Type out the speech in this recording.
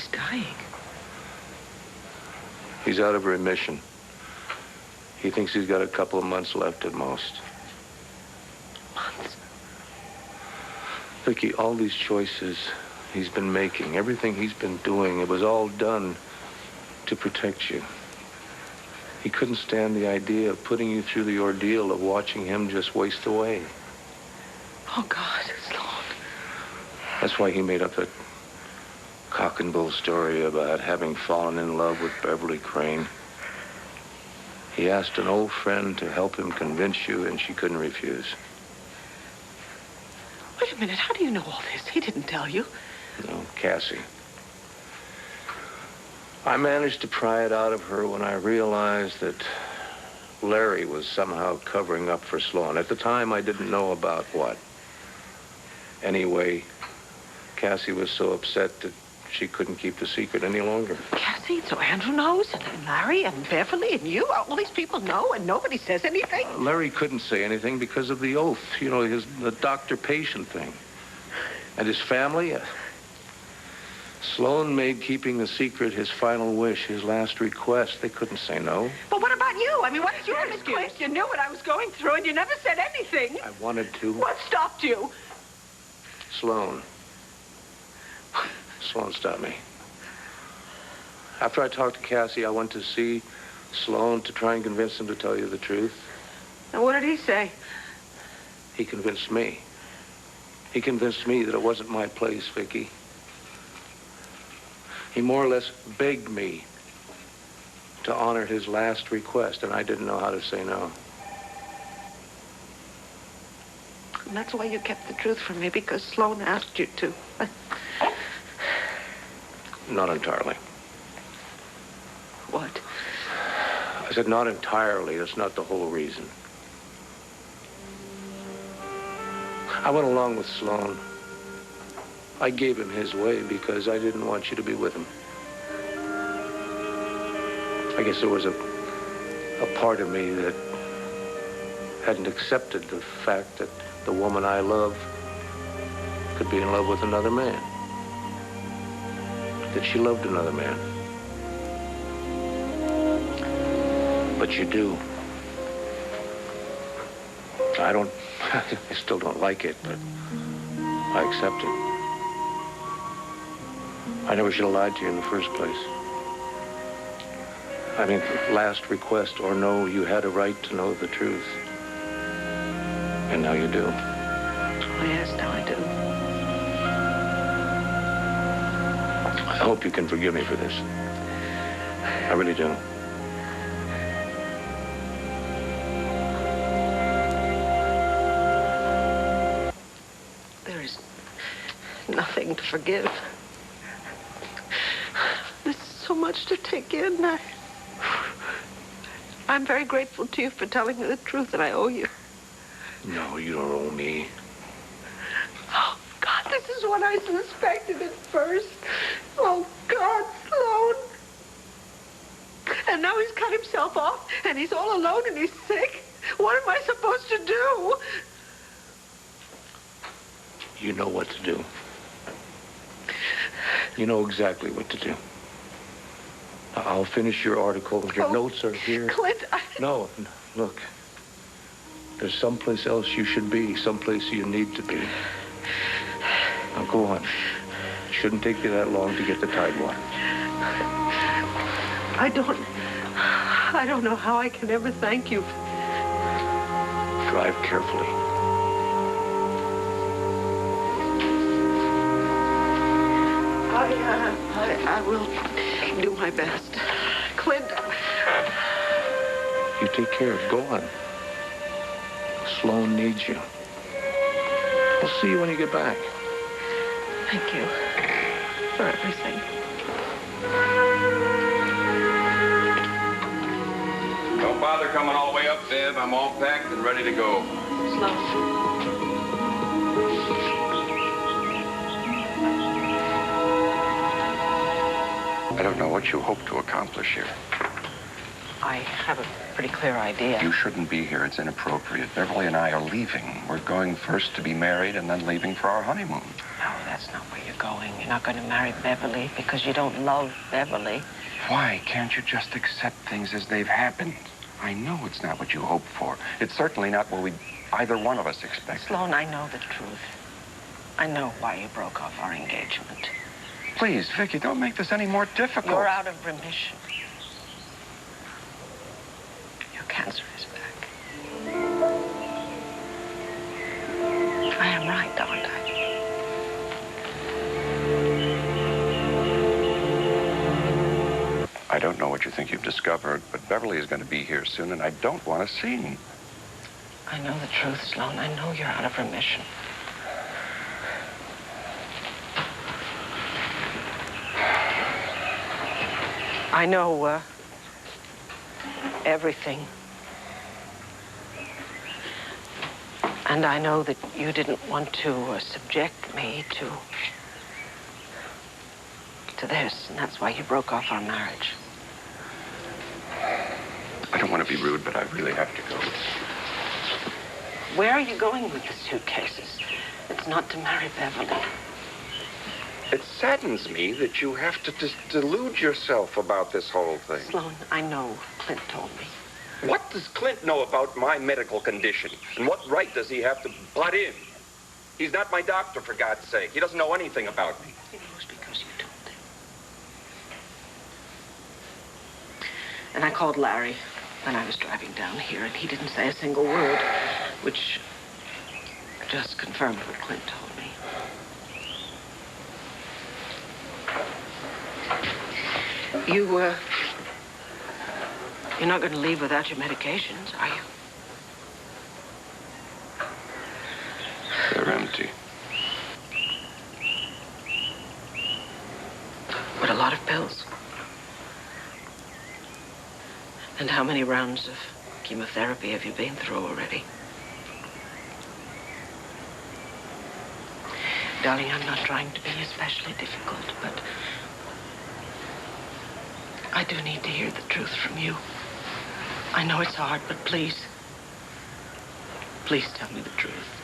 He's dying. He's out of remission. He thinks he's got a couple of months left at most. Months? Viki, all these choices he's been making, everything he's been doing, it was all done to protect you. He couldn't stand the idea of putting you through the ordeal of watching him just waste away. Oh, God, Sloan. That's why he made up that cock and bull story about having fallen in love with Beverly Crane. He asked an old friend to help him convince you, and she couldn't refuse. Wait a minute, how do you know all this? He didn't tell you. No, Cassie. I managed to pry it out of her when I realized that Larry was somehow covering up for Sloan. At the time, I didn't know about what. Anyway, Cassie was so upset that she couldn't keep the secret any longer. Cassie, so Andrew knows, and Larry, and Beverly, and you. All these people know, and nobody says anything. Larry couldn't say anything because of the oath. You know, the doctor-patient thing. And his family. Sloan made keeping the secret his final wish, his last request. They couldn't say no. But what about you? I mean, what is your excuse? You knew what I was going through, and you never said anything. I wanted to. What stopped you? Sloan. Sloan stopped me. After I talked to Cassie, I went to see Sloan to try and convince him to tell you the truth. And what did he say? He convinced me. He convinced me that it wasn't my place, Viki. He more or less begged me to honor his last request, and I didn't know how to say no. And that's why you kept the truth from me, because Sloan asked you to. Not entirely. What? I said not entirely. That's not the whole reason. I went along with Sloan. I gave him his way because I didn't want you to be with him. I guess there was a part of me that hadn't accepted the fact that the woman I love could be in love with another man. That she loved another man. But you do. I still don't like it, but I accept it. I never should have lied to you in the first place. I mean, last request or no, you had a right to know the truth. And now you do. Oh, yes, now I do. I hope you can forgive me for this. I really do. There is nothing to forgive. There's so much to take in. I'm very grateful to you for telling me the truth, and I owe you. No, you don't owe me. Oh, God, this is what I suspected at first. Oh, God, Sloan. And now he's cut himself off, and he's all alone, and he's sick. What am I supposed to do? You know what to do. You know exactly what to do. I'll finish your article. Your notes are here. Clint, No, look. There's someplace else you should be, someplace you need to be. Now, go on. It shouldn't take you that long to get to Tidewater. I don't know how I can ever thank you. Drive carefully. I will do my best. Clint. You take care. Go on. Sloan needs you. I'll see you when you get back. Thank you for everything. Don't bother coming all the way up, Bev. I'm all packed and ready to go. Sloan. I don't know what you hope to accomplish here. I have a pretty clear idea. You shouldn't be here. It's inappropriate. Beverly and I are leaving. We're going first to be married and then leaving for our honeymoon. No, that's that's not where you're going. You're not going to marry Beverly because you don't love Beverly. Why can't you just accept things as they've happened? I know it's not what you hoped for. It's certainly not what either one of us expected. Sloan, I know the truth. I know why you broke off our engagement. Please, Viki, don't make this any more difficult. You're out of remission. Your cancer is back. I am right, aren't I? I don't know what you think you've discovered, but Beverly is going to be here soon, and I don't want a scene. I know the truth, Sloan. I know you're out of remission. I know, everything. And I know that you didn't want to subject me to this, and that's why you broke off our marriage. I don't want to be rude, but I really have to go. Where are you going with the suitcases? It's not to marry Beverly. It saddens me that you have to delude yourself about this whole thing. Sloan, I know. Clint told me. What does Clint know about my medical condition? And what right does he have to butt in? He's not my doctor, for God's sake. He doesn't know anything about me. He knows because you told him. And I called Larry when I was driving down here, and he didn't say a single word, which just confirmed what Clint told me. You're not going to leave without your medications, are you? They're empty. But a lot of pills. And how many rounds of chemotherapy have you been through already? Darling, I'm not trying to be especially difficult, but I do need to hear the truth from you. I know it's hard, but please tell me the truth.